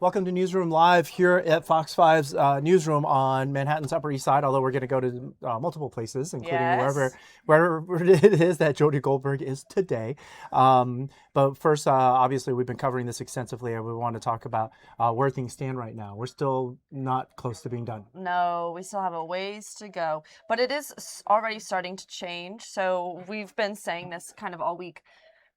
Welcome to Newsroom Live here at Fox 5's newsroom on Manhattan's Upper East Side, although we're going to go to multiple places, including wherever it is that Jody Goldberg is today. But first, obviously, we've been covering this extensively, and we want to talk about where things stand right now. We're still not close to being done. No, we still have a ways to go, but it is already starting to change. So we've been saying this kind of all week.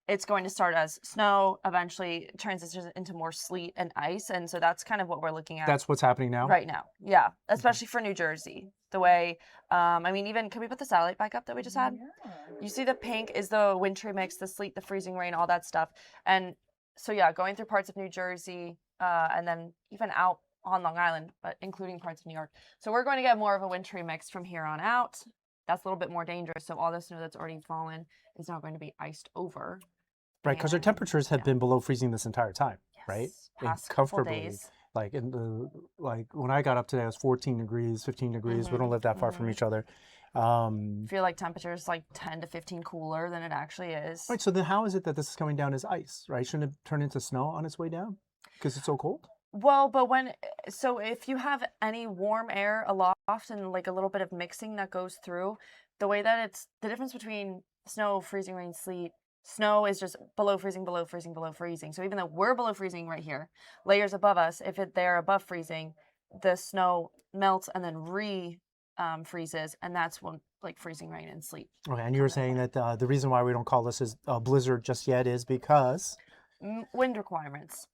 It's going to start as snow, eventually transitions into more sleet and ice. And so that's kind of what we're looking at. That's what's happening now? Right now. Yeah. Especially for New Jersey. The way, even, can we put the satellite back up that we just had? Yeah. You see the pink is the wintry mix, the sleet, the freezing rain, all that stuff. And so, yeah, going through parts of New Jersey and then even out on Long Island, but including parts of New York. So we're going to get more of a wintry mix from here on out. That's a little bit more dangerous. So all the snow that's already fallen is now going to be iced over. Right, because our temperatures have been below freezing this entire time, right? Past comfortably. Couple days. Like when I got up today, it was 14 degrees, 15 degrees. We don't live that far from each other. I feel like temperatures like 10 to 15 cooler than it actually is. Right, so then how is it that this is coming down as ice, right? Shouldn't it turn into snow on its way down because it's so cold? Well, but if you have any warm air aloft and like a little bit of mixing that goes through, the way that it's the difference between snow, freezing rain, sleet, snow is just below freezing, below freezing, below freezing. So even though we're below freezing right here, layers above us, if they're above freezing, the snow melts and then freezes, and that's when like freezing rain and sleet. Okay, and you were saying that the reason why we don't call this a blizzard just yet is because? Wind requirements.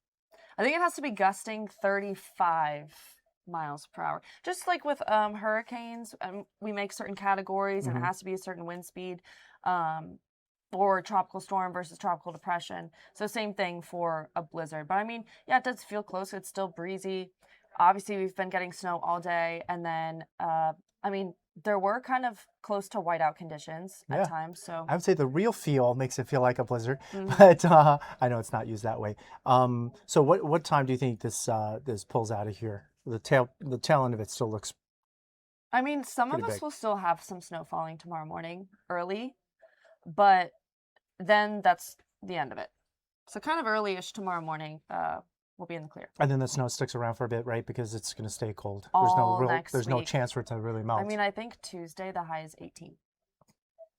I think it has to be gusting 35 miles per hour. Just like with hurricanes, we make certain categories, and it has to be a certain wind speed. Or tropical storm versus tropical depression. So same thing for a blizzard. But I mean, yeah, it does feel close. It's still breezy. Obviously, we've been getting snow all day. And then, there were kind of close to whiteout conditions at times. So I would say the real feel makes it feel like a blizzard. But I know it's not used that way. So what time do you think this pulls out of here? The tail end of it still looks some of us will still have some snow falling tomorrow morning early. But then that's the end of it. So kind of early-ish tomorrow morning, we'll be in the clear. And then the snow sticks around for a bit, right? Because it's going to stay cold. There's no chance for it to really melt. I think Tuesday the high is 18.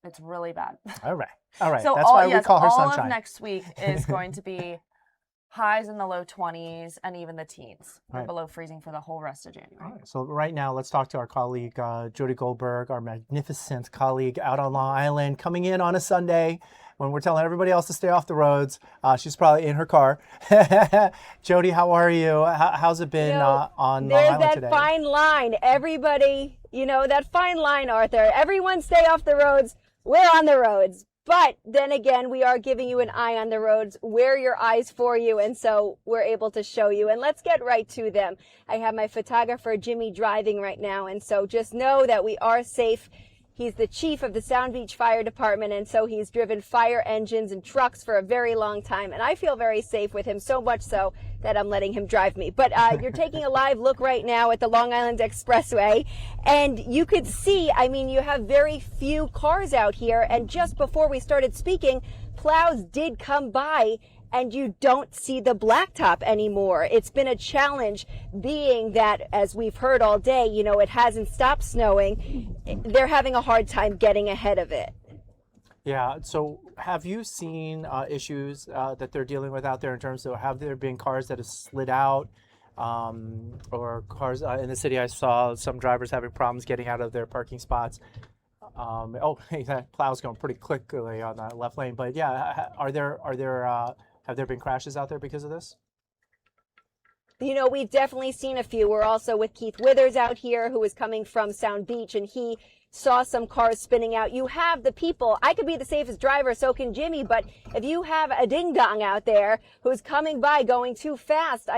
It's really bad. All right. So that's why we call her sunshine. All of next week is going to be highs in the low 20s and even the teens. We're below freezing for the whole rest of January. All right. So right now, let's talk to our colleague, Jody Goldberg, our magnificent colleague out on Long Island, coming in on a Sunday when we're telling everybody else to stay off the roads. She's probably in her car. Jody, how are you? How's it been on Long Island today? There's that fine line. Everybody, that fine line, Arthur. Everyone stay off the roads. We're on the roads. But then again, we are giving you an eye on the roads. We're your eyes for you, and so we're able to show you. And let's get right to them. I have my photographer, Jimmy, driving right now, and so just know that we are safe. He's the chief of the Sound Beach Fire Department, and so he's driven fire engines and trucks for a very long time. And I feel very safe with him, so much so that I'm letting him drive me. But you're taking a live look right now at the Long Island Expressway, and you could see, you have very few cars out here. And just before we started speaking, plows did come by, and you don't see the blacktop anymore. It's been a challenge, being that, as we've heard all day, it hasn't stopped snowing. They're having a hard time getting ahead of it. Yeah, so have you seen issues that they're dealing with out there in terms of, have there been cars that have slid out or cars in the city? I saw some drivers having problems getting out of their parking spots. Hey, that plow's going pretty quickly on that left lane. But yeah, have there been crashes out there because of this? We've definitely seen a few. We're also with Keith Withers out here, who is coming from Sound Beach, and he saw some cars spinning out. You have the people. I could be the safest driver, so can Jimmy, but if you have a ding-dong out there who's coming by going too fast,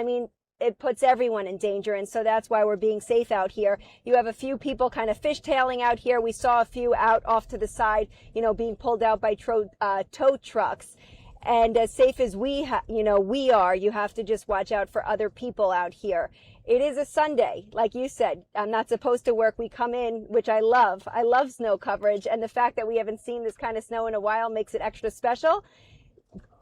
it puts everyone in danger, and so that's why we're being safe out here. You have a few people kind of fishtailing out here. We saw a few out off to the side, being pulled out by tow trucks. And as safe as we are, you have to just watch out for other people out here. It is a Sunday. Like you said, I'm not supposed to work. We come in, which I love. I love snow coverage. And the fact that we haven't seen this kind of snow in a while makes it extra special.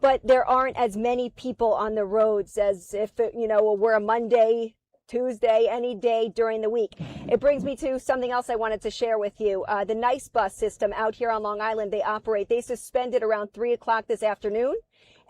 but there aren't as many people on the roads as if it, were a Monday, Tuesday, any day during the week. It brings me to something else I wanted to share with you. The NICE bus system out here on Long Island, they suspended around 3 o'clock this afternoon,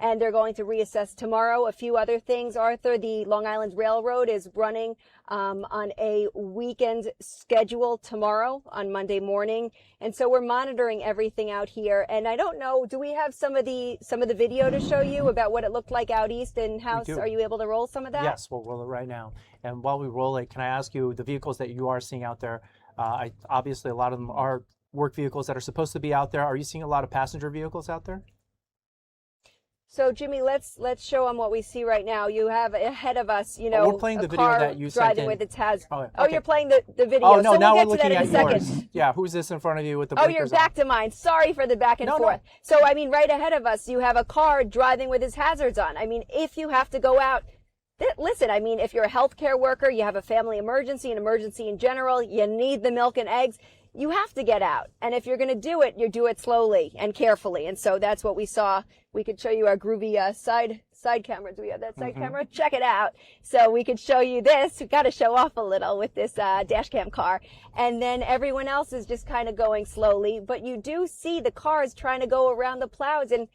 and they're going to reassess tomorrow. A few other things, Arthur, the Long Island Railroad is running on a weekend schedule tomorrow on Monday morning. And so we're monitoring everything out here. And I don't know, do we have some of the video to show you about what it looked like out east in house? Are you able to roll some of that? Yes, we'll roll it right now. And while we roll it, can I ask you, the vehicles that you are seeing out there, obviously a lot of them are work vehicles that are supposed to be out there. Are you seeing a lot of passenger vehicles out there? So Jimmy, let's show them what we see right now. You have ahead of us, we're playing the video that you sent driving in. with its hazard. Okay. Oh, you're playing the video. Oh no, so now we'll we're get to looking that at in a yours. second. Yeah, who's this in front of you with the Oh, blinkers you're on? back to mine. Sorry for the back and forth. So I mean, right ahead of us, you have a car driving with its hazards on. I mean, if you have to go out. Listen, I mean, if you're a healthcare worker, you have a family emergency, an emergency in general, you need the milk and eggs, you have to get out. And if you're going to do it, you do it slowly and carefully. And so that's what we saw. We could show you our groovy side camera. Do we have that side camera? Check it out. So we could show you this. We've got to show off a little with this dash cam car. And then everyone else is just kind of going slowly. But you do see the cars trying to go around the plows, and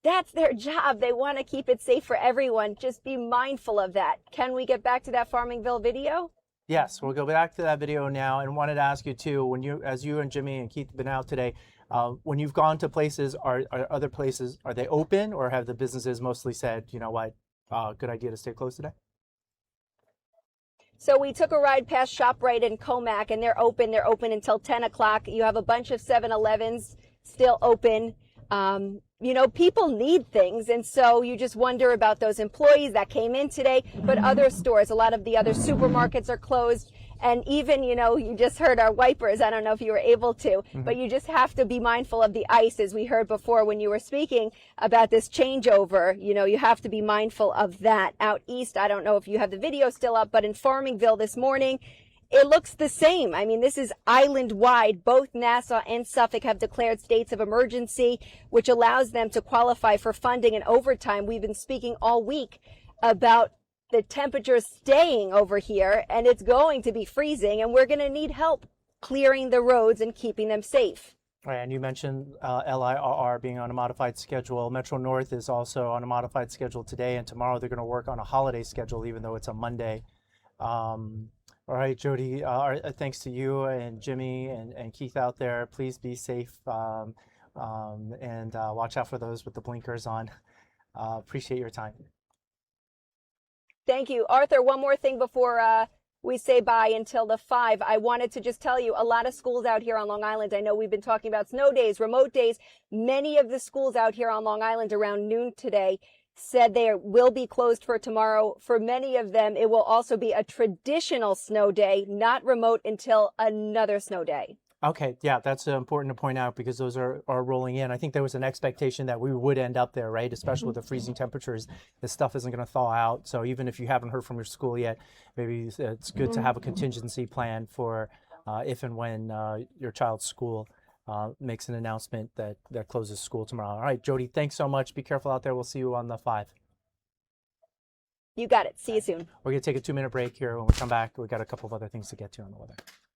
that's their job. They want to keep it safe for everyone. Just be mindful of that. Can we get back to that Farmingville video? Yes, we'll go back to that video now, and wanted to ask you too, as you and Jimmy and Keith have been out today, when you've gone to places, are other places, are they open, or have the businesses mostly said, you know what, good idea to stay closed today? So we took a ride past ShopRite in Comac, and they're open. They're open until 10 o'clock. You have a bunch of 7-Elevens still open. People need things, and so you just wonder about those employees that came in today. But other stores, a lot of the other supermarkets are closed. And even, you just heard our wipers. I don't know if you were able to, but you just have to be mindful of the ice, as we heard before when you were speaking about this changeover. You have to be mindful of that. Out east, I don't know if you have the video still up, but in Farmingville this morning, it looks the same. I mean, this is island-wide. Both Nassau and Suffolk have declared states of emergency, which allows them to qualify for funding and overtime. We've been speaking all week about the temperatures staying over here, and it's going to be freezing, and we're going to need help clearing the roads and keeping them safe. Right, and you mentioned LIRR being on a modified schedule. Metro North is also on a modified schedule today, and tomorrow they're going to work on a holiday schedule, even though it's a Monday. All right, Jody, thanks to you and Jimmy and Keith out there. Please be safe and watch out for those with the blinkers on. Appreciate your time. Thank you. Arthur, one more thing before we say bye until the 5. I wanted to just tell you, a lot of schools out here on Long Island, I know we've been talking about snow days, remote days. Many of the schools out here on Long Island around noon today said they will be closed for tomorrow. For many of them, it will also be a traditional snow day, not remote until another snow day. Okay, yeah, that's important to point out because those are rolling in. I think there was an expectation that we would end up there, right? Especially with the freezing temperatures, this stuff isn't going to thaw out. So even if you haven't heard from your school yet, maybe it's good to have a contingency plan for if and when your child's school makes an announcement that closes school tomorrow. All right, Jody, thanks so much. Be careful out there. We'll see you on the 5. You got it. See you soon. We're going to take a 2-minute break here. When we come back, we got a couple of other things to get to on the weather.